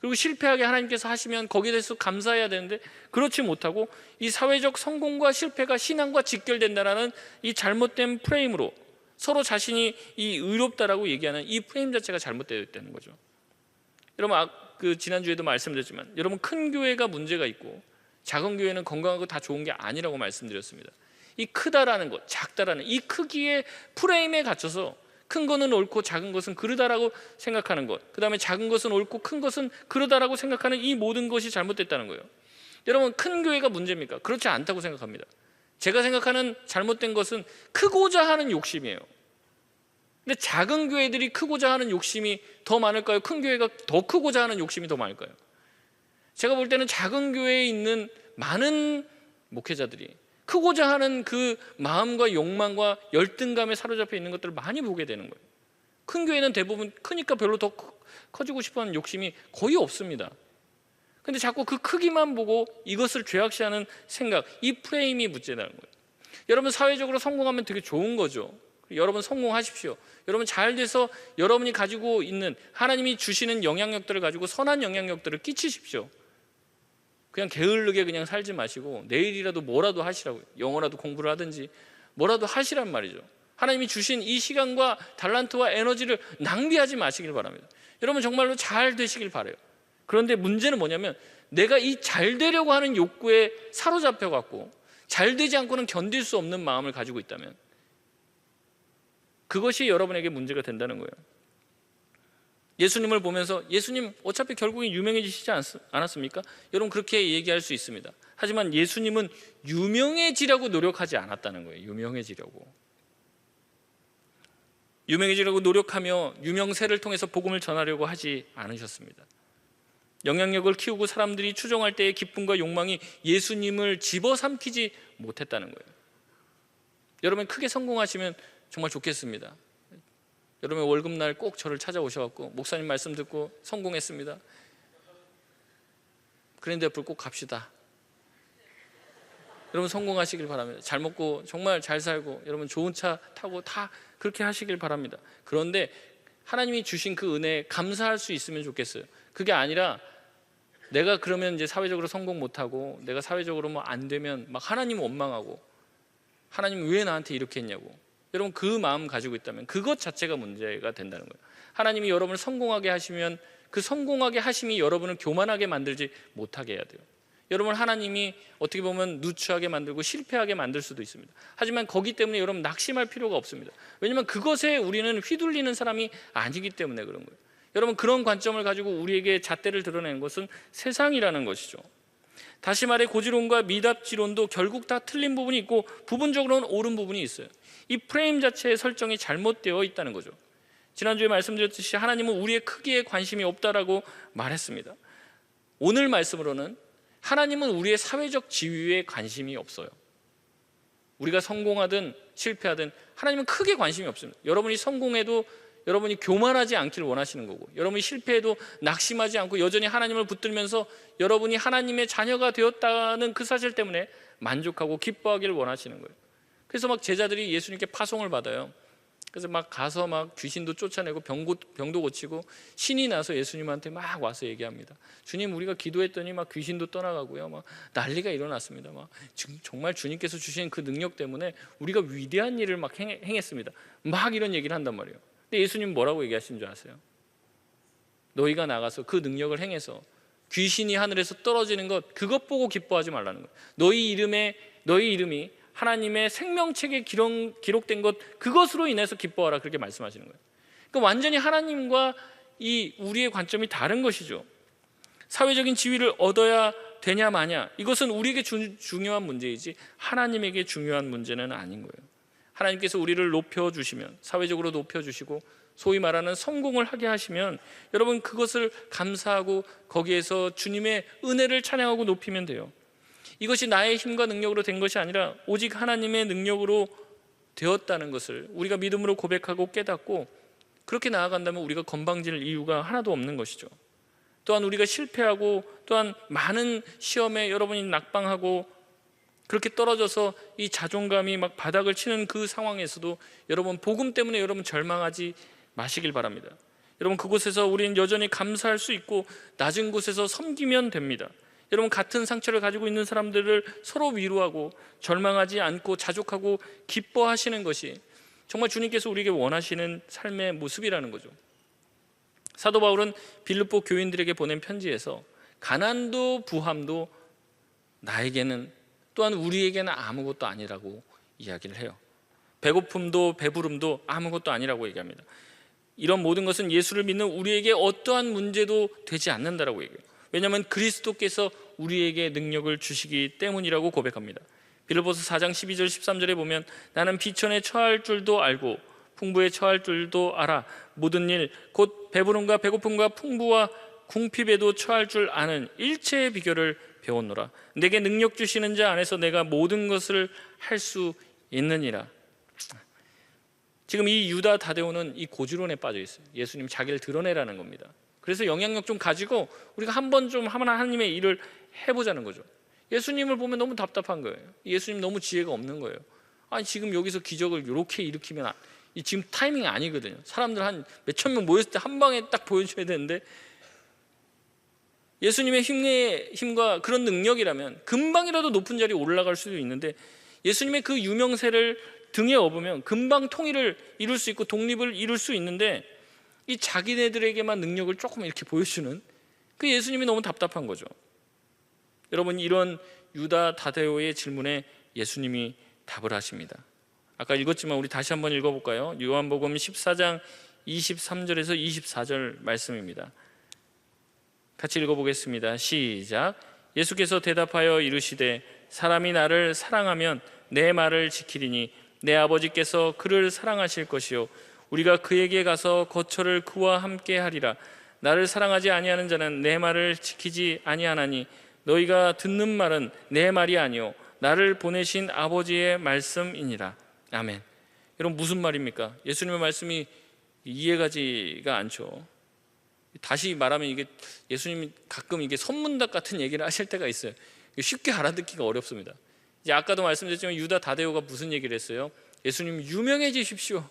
그리고 실패하게 하나님께서 하시면 거기에 대해서 감사해야 되는데 그렇지 못하고 이 사회적 성공과 실패가 신앙과 직결된다라는 이 잘못된 프레임으로 서로 자신이 이 의롭다라고 얘기하는 이 프레임 자체가 잘못되어 있다는 거죠. 여러분, 그 지난주에도 말씀드렸지만 여러분, 큰 교회가 문제가 있고 작은 교회는 건강하고 다 좋은 게 아니라고 말씀드렸습니다. 이 크다라는 것, 작다라는 이 크기의 프레임에 갇혀서 큰 거는 옳고 작은 것은 그르다라고 생각하는 것, 그 다음에 작은 것은 옳고 큰 것은 그르다라고 생각하는 이 모든 것이 잘못됐다는 거예요. 여러분, 큰 교회가 문제입니까? 그렇지 않다고 생각합니다. 제가 생각하는 잘못된 것은 크고자 하는 욕심이에요. 근데 작은 교회들이 크고자 하는 욕심이 더 많을까요? 큰 교회가 더 크고자 하는 욕심이 더 많을까요? 제가 볼 때는 작은 교회에 있는 많은 목회자들이 크고자 하는 그 마음과 욕망과 열등감에 사로잡혀 있는 것들을 많이 보게 되는 거예요. 큰 교회는 대부분 크니까 별로 더 커지고 싶어하는 욕심이 거의 없습니다. 근데 자꾸 그 크기만 보고 이것을 죄악시하는 생각, 이 프레임이 문제라는 거예요. 여러분 사회적으로 성공하면 되게 좋은 거죠. 여러분 성공하십시오. 여러분 잘 돼서 여러분이 가지고 있는 하나님이 주시는 영향력들을 가지고 선한 영향력들을 끼치십시오. 그냥 게을르게 그냥 살지 마시고 내일이라도 뭐라도 하시라고요. 영어라도 공부를 하든지 뭐라도 하시란 말이죠. 하나님이 주신 이 시간과 달란트와 에너지를 낭비하지 마시길 바랍니다. 여러분 정말로 잘 되시길 바라요. 그런데 문제는 뭐냐면 내가 이 잘 되려고 하는 욕구에 사로잡혀 갖고 잘 되지 않고는 견딜 수 없는 마음을 가지고 있다면 그것이 여러분에게 문제가 된다는 거예요. 예수님을 보면서 예수님 어차피 결국엔 유명해지시지 않았습니까? 여러분 그렇게 얘기할 수 있습니다. 하지만 예수님은 유명해지려고 노력하지 않았다는 거예요. 유명해지려고 노력하며 유명세를 통해서 복음을 전하려고 하지 않으셨습니다. 영향력을 키우고 사람들이 추종할 때의 기쁨과 욕망이 예수님을 집어삼키지 못했다는 거예요. 여러분 크게 성공하시면 정말 좋겠습니다. 여러분 월급날 꼭 저를 찾아오셔갖고 목사님 말씀 듣고 성공했습니다. 그랜드 애플 꼭 갑시다. 여러분 성공하시길 바랍니다. 잘 먹고 정말 잘 살고 여러분 좋은 차 타고 다 그렇게 하시길 바랍니다. 그런데 하나님이 주신 그 은혜에 감사할 수 있으면 좋겠어요. 그게 아니라 내가 그러면 이제 사회적으로 성공 못하고 내가 사회적으로 뭐 안 되면 막 하나님 원망하고 하나님 왜 나한테 이렇게 했냐고 여러분 그 마음 가지고 있다면 그것 자체가 문제가 된다는 거예요. 하나님이 여러분을 성공하게 하시면 그 성공하게 하심이 여러분을 교만하게 만들지 못하게 해야 돼요. 여러분을 하나님이 어떻게 보면 누추하게 만들고 실패하게 만들 수도 있습니다. 하지만 거기 때문에 여러분 낙심할 필요가 없습니다. 왜냐하면 그것에 우리는 휘둘리는 사람이 아니기 때문에 그런 거예요. 여러분 그런 관점을 가지고 우리에게 잣대를 드러내는 것은 세상이라는 것이죠. 다시 말해 고지론과 미답지론도 결국 다 틀린 부분이 있고 부분적으로는 옳은 부분이 있어요. 이 프레임 자체의 설정이 잘못되어 있다는 거죠. 지난주에 말씀드렸듯이 하나님은 우리의 크기에 관심이 없다라고 말했습니다. 오늘 말씀으로는 하나님은 우리의 사회적 지위에 관심이 없어요. 우리가 성공하든 실패하든 하나님은 크게 관심이 없습니다. 여러분이 성공해도 여러분이 교만하지 않기를 원하시는 거고 여러분이 실패해도 낙심하지 않고 여전히 하나님을 붙들면서 여러분이 하나님의 자녀가 되었다는 그 사실 때문에 만족하고 기뻐하기를 원하시는 거예요. 그래서 막 제자들이 예수님께 파송을 받아요. 그래서 막 가서 막 귀신도 쫓아내고 병도 고치고 신이 나서 예수님한테 막 와서 얘기합니다. 주님 우리가 기도했더니 막 귀신도 떠나가고요. 막 난리가 일어났습니다. 막 정말 주님께서 주신 그 능력 때문에 우리가 위대한 일을 막 행했습니다. 막 이런 얘기를 한단 말이에요. 근데 예수님 뭐라고 얘기하신 줄 아세요? 너희가 나가서 그 능력을 행해서 귀신이 하늘에서 떨어지는 것 그것 보고 기뻐하지 말라는 거예요. 너희 이름이 하나님의 생명책에 기록된 것 그것으로 인해서 기뻐하라 그렇게 말씀하시는 거예요. 그러니까 완전히 하나님과 이 우리의 관점이 다른 것이죠. 사회적인 지위를 얻어야 되냐 마냐 이것은 우리에게 중요한 문제이지 하나님에게 중요한 문제는 아닌 거예요. 하나님께서 우리를 높여주시면 사회적으로 높여주시고 소위 말하는 성공을 하게 하시면 여러분 그것을 감사하고 거기에서 주님의 은혜를 찬양하고 높이면 돼요. 이것이 나의 힘과 능력으로 된 것이 아니라 오직 하나님의 능력으로 되었다는 것을 우리가 믿음으로 고백하고 깨닫고 그렇게 나아간다면 우리가 건방질 이유가 하나도 없는 것이죠. 또한 우리가 실패하고 또한 많은 시험에 여러분이 낙방하고 그렇게 떨어져서 이 자존감이 막 바닥을 치는 그 상황에서도 여러분 복음 때문에 여러분 절망하지 마시길 바랍니다. 여러분 그곳에서 우리는 여전히 감사할 수 있고 낮은 곳에서 섬기면 됩니다. 여러분 같은 상처를 가지고 있는 사람들을 서로 위로하고 절망하지 않고 자족하고 기뻐하시는 것이 정말 주님께서 우리에게 원하시는 삶의 모습이라는 거죠. 사도 바울은 빌립보 교인들에게 보낸 편지에서 가난도 부함도 나에게는 또한 우리에게는 아무것도 아니라고 이야기를 해요. 배고픔도 배부름도 아무것도 아니라고 얘기합니다. 이런 모든 것은 예수를 믿는 우리에게 어떠한 문제도 되지 않는다라고 얘기해요. 왜냐하면 그리스도께서 우리에게 능력을 주시기 때문이라고 고백합니다. 빌립보서 4장 12절 13절에 보면 나는 비천에 처할 줄도 알고 풍부에 처할 줄도 알아 모든 일 곧 배부름과 배고픔과 풍부와 궁핍에도 처할 줄 아는 일체의 비결을 배웠노라. 내게 능력 주시는 자 안에서 내가 모든 것을 할 수 있느니라. 지금 이 유다 다데오는 이 고지론에 빠져 있어요. 예수님 자기를 드러내라는 겁니다. 그래서 영향력 좀 가지고 우리가 한번 좀 하나님의 일을 해보자는 거죠. 예수님을 보면 너무 답답한 거예요. 예수님 너무 지혜가 없는 거예요. 아니 지금 여기서 기적을 이렇게 일으키면 지금 타이밍이 아니거든요. 사람들 한 몇천 명 모였을 때 한 방에 딱 보여줘야 되는데, 예수님의 힘과 그런 능력이라면 금방이라도 높은 자리에 올라갈 수도 있는데, 예수님의 그 유명세를 등에 업으면 금방 통일을 이룰 수 있고 독립을 이룰 수 있는데, 이 자기네들에게만 능력을 조금 이렇게 보여주는 그 예수님이 너무 답답한 거죠. 여러분, 이런 유다 다데오의 질문에 예수님이 답을 하십니다. 아까 읽었지만 우리 다시 한번 읽어볼까요? 요한복음 14장 23절에서 24절 말씀입니다. 같이 읽어보겠습니다. 시작. 예수께서 대답하여 이르시되 사람이 나를 사랑하면 내 말을 지키리니 내 아버지께서 그를 사랑하실 것이요 우리가 그에게 가서 거처를 그와 함께 하리라. 나를 사랑하지 아니하는 자는 내 말을 지키지 아니하나니 너희가 듣는 말은 내 말이 아니요 나를 보내신 아버지의 말씀이니라. 아멘. 여러분, 무슨 말입니까? 예수님의 말씀이 이해가지가 않죠. 다시 말하면 이게 예수님이 가끔 이게 선문답 같은 얘기를 하실 때가 있어요. 쉽게 알아듣기가 어렵습니다. 이제 아까도 말씀드렸지만 유다 다데오가 무슨 얘기를 했어요? 예수님 유명해지십시오.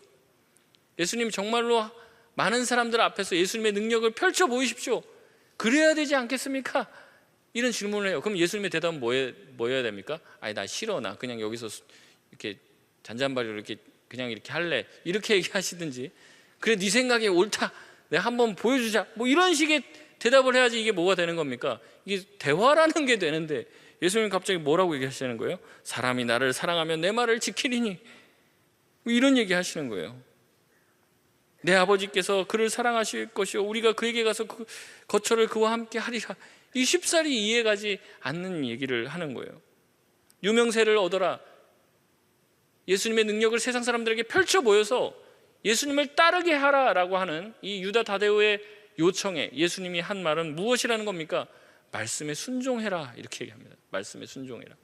예수님 정말로 많은 사람들 앞에서 예수님의 능력을 펼쳐 보이십시오. 그래야 되지 않겠습니까? 이런 질문을 해요. 그럼 예수님의 대답은 뭐여야 됩니까? 아니 나 싫어, 나 그냥 여기서 이렇게 잔잔바리로 이렇게 그냥 이렇게 할래, 이렇게 얘기하시든지, 그래 네 생각이 옳다, 내가 한번 보여주자, 뭐 이런 식의 대답을 해야지 이게 뭐가 되는 겁니까? 이게 대화라는 게 되는데 예수님 갑자기 뭐라고 얘기하시는 거예요? 사람이 나를 사랑하면 내 말을 지키리니, 뭐 이런 얘기 하시는 거예요. 내 아버지께서 그를 사랑하실 것이요 우리가 그에게 가서 그 거처를 그와 함께 하리라. 이 쉽사리 이해가지 않는 얘기를 하는 거예요. 유명세를 얻어라, 예수님의 능력을 세상 사람들에게 펼쳐 보여서 예수님을 따르게 하라라고 하는 이 유다 다데오의 요청에 예수님이 한 말은 무엇이라는 겁니까? 말씀에 순종해라, 이렇게 얘기합니다. 말씀에 순종해라.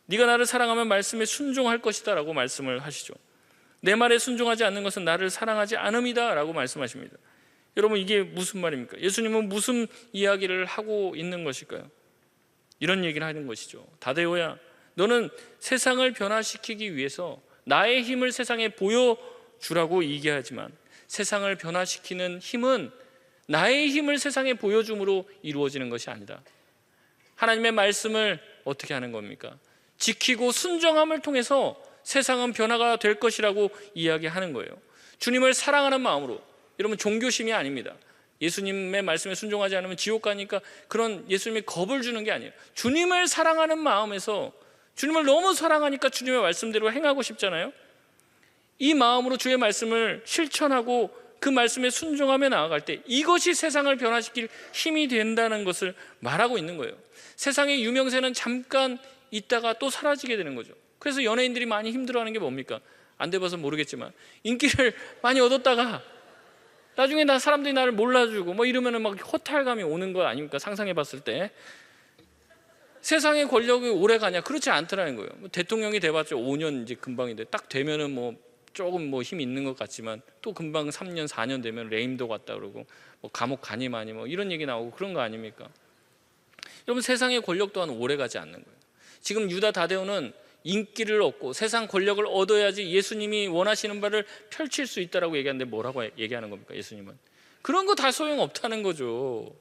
네가 나를 사랑하면 말씀에 순종할 것이다 라고 말씀을 하시죠. 내 말에 순종하지 않는 것은 나를 사랑하지 않음이다 라고 말씀하십니다. 여러분, 이게 무슨 말입니까? 예수님은 무슨 이야기를 하고 있는 것일까요? 이런 얘기를 하는 것이죠. 다데오야, 너는 세상을 변화시키기 위해서 나의 힘을 세상에 보여주라고 얘기하지만 세상을 변화시키는 힘은 나의 힘을 세상에 보여줌으로 이루어지는 것이 아니다. 하나님의 말씀을 어떻게 하는 겁니까? 지키고 순종함을 통해서 세상은 변화가 될 것이라고 이야기하는 거예요. 주님을 사랑하는 마음으로. 여러분, 종교심이 아닙니다. 예수님의 말씀에 순종하지 않으면 지옥 가니까 그런 예수님이 겁을 주는 게 아니에요. 주님을 사랑하는 마음에서, 주님을 너무 사랑하니까 주님의 말씀대로 행하고 싶잖아요. 이 마음으로 주의 말씀을 실천하고 그 말씀에 순종하며 나아갈 때 이것이 세상을 변화시킬 힘이 된다는 것을 말하고 있는 거예요. 세상의 유명세는 잠깐 있다가 또 사라지게 되는 거죠. 그래서 연예인들이 많이 힘들어하는 게 뭡니까? 안 돼봐서 모르겠지만 인기를 많이 얻었다가 나중에 사람들이 나를 몰라주고 뭐 이러면은 막 허탈감이 오는 거 아닙니까? 상상해봤을 때. 세상의 권력이 오래 가냐? 그렇지 않더라는 거예요. 대통령이 돼봤자 5년 이제 금방인데 딱 되면은 뭐 조금 뭐 힘이 있는 것 같지만 또 금방 3년 4년 되면 레임도 갔다 그러고 뭐 감옥 가니 마니 뭐 이런 얘기 나오고 그런 거 아닙니까? 여러분, 세상의 권력 또한 오래 가지 않는 거예요. 지금 유다 다데오는 인기를 얻고 세상 권력을 얻어야지 예수님이 원하시는 바를 펼칠 수 있다라고 얘기하는데 뭐라고 얘기하는 겁니까? 예수님은 그런 거 다 소용없다는 거죠.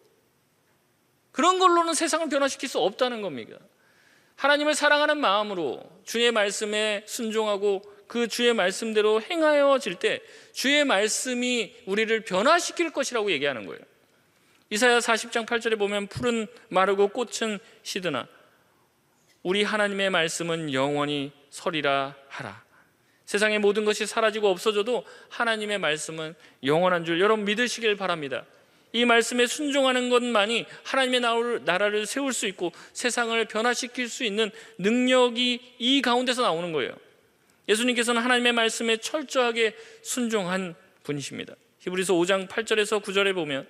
그런 걸로는 세상을 변화시킬 수 없다는 겁니다. 하나님을 사랑하는 마음으로 주의 말씀에 순종하고 그 주의 말씀대로 행하여질 때 주의 말씀이 우리를 변화시킬 것이라고 얘기하는 거예요. 이사야 40장 8절에 보면 푸른 마르고 꽃은 시드나 우리 하나님의 말씀은 영원히 서리라 하라. 세상의 모든 것이 사라지고 없어져도 하나님의 말씀은 영원한 줄 여러분 믿으시길 바랍니다. 이 말씀에 순종하는 것만이 하나님의 나라를 세울 수 있고 세상을 변화시킬 수 있는 능력이 이 가운데서 나오는 거예요. 예수님께서는 하나님의 말씀에 철저하게 순종한 분이십니다. 히브리서 5장 8절에서 9절에 보면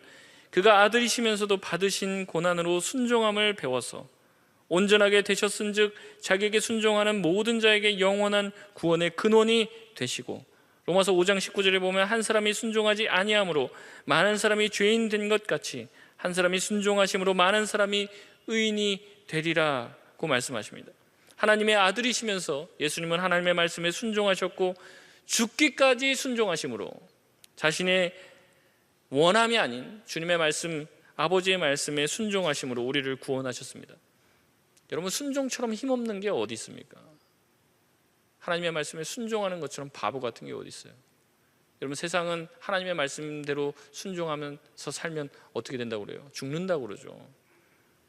그가 아들이시면서도 받으신 고난으로 순종함을 배워서 온전하게 되셨은즉 자기에게 순종하는 모든 자에게 영원한 구원의 근원이 되시고, 로마서 5장 19절에 보면 한 사람이 순종하지 아니함으로 많은 사람이 죄인 된 것 같이 한 사람이 순종하심으로 많은 사람이 의인이 되리라고 말씀하십니다. 하나님의 아들이시면서 예수님은 하나님의 말씀에 순종하셨고 죽기까지 순종하심으로 자신의 원함이 아닌 주님의 말씀, 아버지의 말씀에 순종하심으로 우리를 구원하셨습니다. 여러분, 순종처럼 힘없는 게 어디 있습니까? 하나님의 말씀에 순종하는 것처럼 바보 같은 게 어디 있어요? 여러분, 세상은 하나님의 말씀대로 순종하면서 살면 어떻게 된다고 그래요? 죽는다고 그러죠.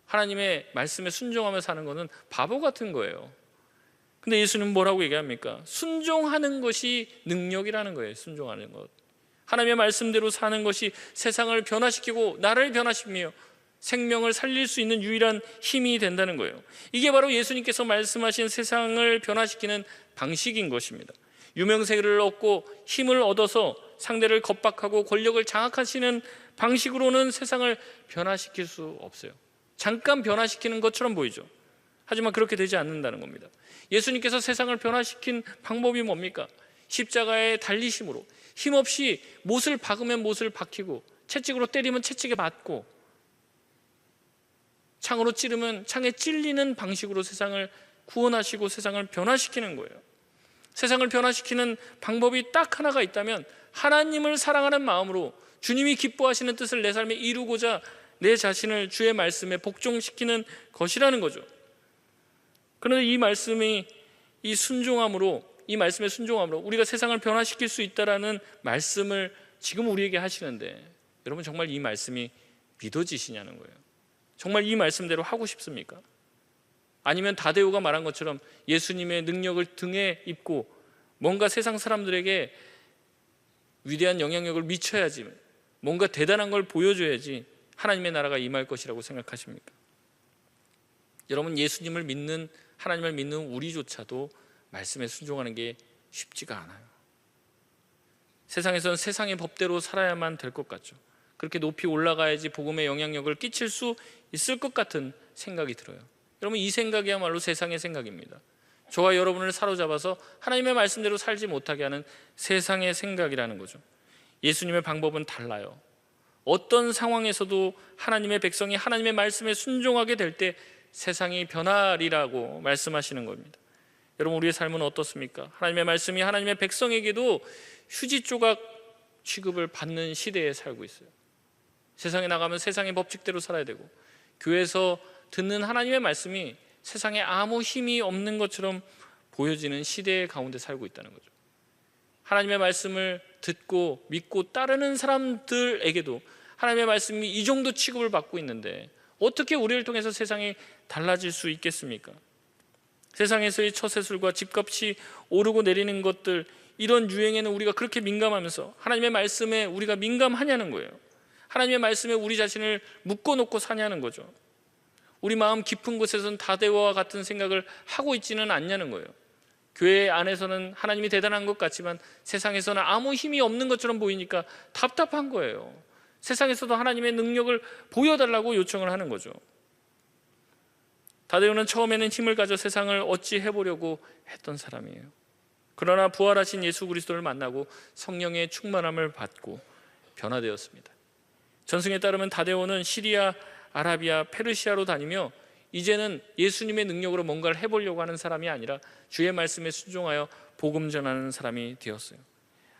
하나님의 말씀에 순종하며 사는 것은 바보 같은 거예요. 근데 예수님은 뭐라고 얘기합니까? 순종하는 것이 능력이라는 거예요. 순종하는 것, 하나님의 말씀대로 사는 것이 세상을 변화시키고 나를 변화시키며 생명을 살릴 수 있는 유일한 힘이 된다는 거예요. 이게 바로 예수님께서 말씀하신 세상을 변화시키는 방식인 것입니다. 유명세를 얻고 힘을 얻어서 상대를 겁박하고 권력을 장악하시는 방식으로는 세상을 변화시킬 수 없어요. 잠깐 변화시키는 것처럼 보이죠. 하지만 그렇게 되지 않는다는 겁니다. 예수님께서 세상을 변화시킨 방법이 뭡니까? 십자가에 달리심으로 힘없이 못을 박으면 못을 박히고 채찍으로 때리면 채찍에 맞고 창으로 찌르면 창에 찔리는 방식으로 세상을 구원하시고 세상을 변화시키는 거예요. 세상을 변화시키는 방법이 딱 하나가 있다면 하나님을 사랑하는 마음으로 주님이 기뻐하시는 뜻을 내 삶에 이루고자 내 자신을 주의 말씀에 복종시키는 것이라는 거죠. 그런데 이 말씀이 이 말씀에 순종함으로 우리가 세상을 변화시킬 수 있다라는 말씀을 지금 우리에게 하시는데, 여러분 정말 이 말씀이 믿어지시냐는 거예요. 정말 이 말씀대로 하고 싶습니까? 아니면 다데오가 말한 것처럼 예수님의 능력을 등에 입고 뭔가 세상 사람들에게 위대한 영향력을 미쳐야지, 뭔가 대단한 걸 보여줘야지 하나님의 나라가 임할 것이라고 생각하십니까? 여러분, 예수님을 믿는, 하나님을 믿는 우리조차도 말씀에 순종하는 게 쉽지가 않아요. 세상에서는 세상의 법대로 살아야만 될 것 같죠. 그렇게 높이 올라가야지 복음의 영향력을 끼칠 수 있을 것 같은 생각이 들어요. 여러분, 이 생각이야말로 세상의 생각입니다. 저와 여러분을 사로잡아서 하나님의 말씀대로 살지 못하게 하는 세상의 생각이라는 거죠. 예수님의 방법은 달라요. 어떤 상황에서도 하나님의 백성이 하나님의 말씀에 순종하게 될 때 세상이 변하리라고 말씀하시는 겁니다. 여러분, 우리의 삶은 어떻습니까? 하나님의 말씀이 하나님의 백성에게도 휴지 조각 취급을 받는 시대에 살고 있어요. 세상에 나가면 세상의 법칙대로 살아야 되고, 교회에서 듣는 하나님의 말씀이 세상에 아무 힘이 없는 것처럼 보여지는 시대 가운데 살고 있다는 거죠. 하나님의 말씀을 듣고 믿고 따르는 사람들에게도 하나님의 말씀이 이 정도 취급을 받고 있는데 어떻게 우리를 통해서 세상이 달라질 수 있겠습니까? 세상에서의 처세술과 집값이 오르고 내리는 것들, 이런 유행에는 우리가 그렇게 민감하면서 하나님의 말씀에 우리가 민감하냐는 거예요. 하나님의 말씀에 우리 자신을 묶어놓고 사냐는 거죠. 우리 마음 깊은 곳에서는 다데오와 같은 생각을 하고 있지는 않냐는 거예요. 교회 안에서는 하나님이 대단한 것 같지만 세상에서는 아무 힘이 없는 것처럼 보이니까 답답한 거예요. 세상에서도 하나님의 능력을 보여달라고 요청을 하는 거죠. 다데오는 처음에는 힘을 가져 세상을 어찌해보려고 했던 사람이에요. 그러나 부활하신 예수 그리스도를 만나고 성령의 충만함을 받고 변화되었습니다. 전승에 따르면 다데오는 시리아, 아라비아, 페르시아로 다니며 이제는 예수님의 능력으로 뭔가를 해보려고 하는 사람이 아니라 주의 말씀에 순종하여 복음 전하는 사람이 되었어요.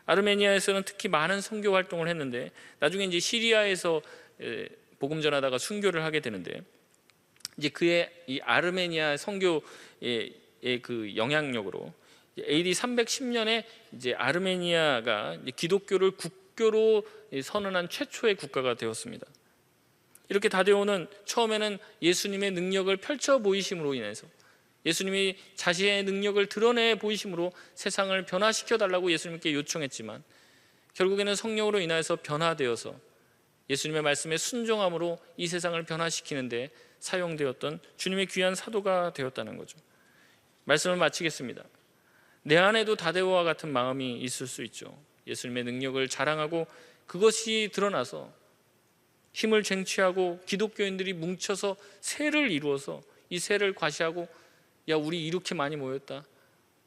아르메니아에서는 특히 많은 선교 활동을 했는데 나중에 이제 시리아에서 복음 전하다가 순교를 하게 되는데, 이제 그의 이 아르메니아 선교의 그 영향력으로 AD 310년에 이제 아르메니아가 기독교를 국교로 선언한 최초의 국가가 되었습니다. 이렇게 다데오는 처음에는 예수님의 능력을 펼쳐 보이심으로 인해서, 예수님이 자신의 능력을 드러내 보이심으로 세상을 변화시켜 달라고 예수님께 요청했지만 결국에는 성령으로 인하여서 변화되어서 예수님의 말씀에 순종함으로 이 세상을 변화시키는데 사용되었던 주님의 귀한 사도가 되었다는 거죠. 말씀을 마치겠습니다. 내 안에도 다데오와 같은 마음이 있을 수 있죠. 예수님의 능력을 자랑하고 그것이 드러나서 힘을 쟁취하고 기독교인들이 뭉쳐서 세를 이루어서 이 세를 과시하고, 야 우리 이렇게 많이 모였다,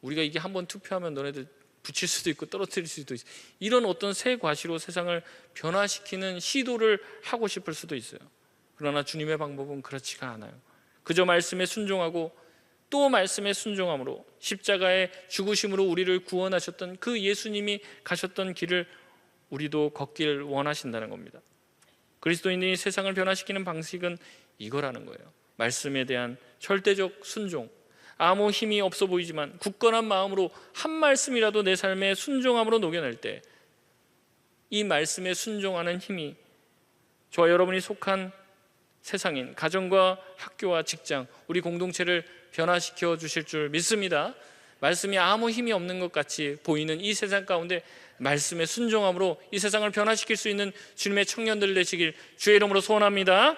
우리가 이게 한번 투표하면 너네들 붙일 수도 있고 떨어뜨릴 수도 있어, 이런 어떤 새 과시로 세상을 변화시키는 시도를 하고 싶을 수도 있어요. 그러나 주님의 방법은 그렇지가 않아요. 그저 말씀에 순종하고 또 말씀에 순종함으로 십자가의 죽으심으로 우리를 구원하셨던 그 예수님이 가셨던 길을 우리도 걷길 원하신다는 겁니다. 그리스도인이 세상을 변화시키는 방식은 이거라는 거예요. 말씀에 대한 절대적 순종. 아무 힘이 없어 보이지만 굳건한 마음으로 한 말씀이라도 내 삶의 순종함으로 녹여낼 때 이 말씀에 순종하는 힘이 저와 여러분이 속한 세상인 가정과 학교와 직장, 우리 공동체를 변화시켜 주실 줄 믿습니다. 말씀이 아무 힘이 없는 것 같이 보이는 이 세상 가운데 말씀에 순종함으로 이 세상을 변화시킬 수 있는 주님의 청년들 되시길 주의 이름으로 소원합니다.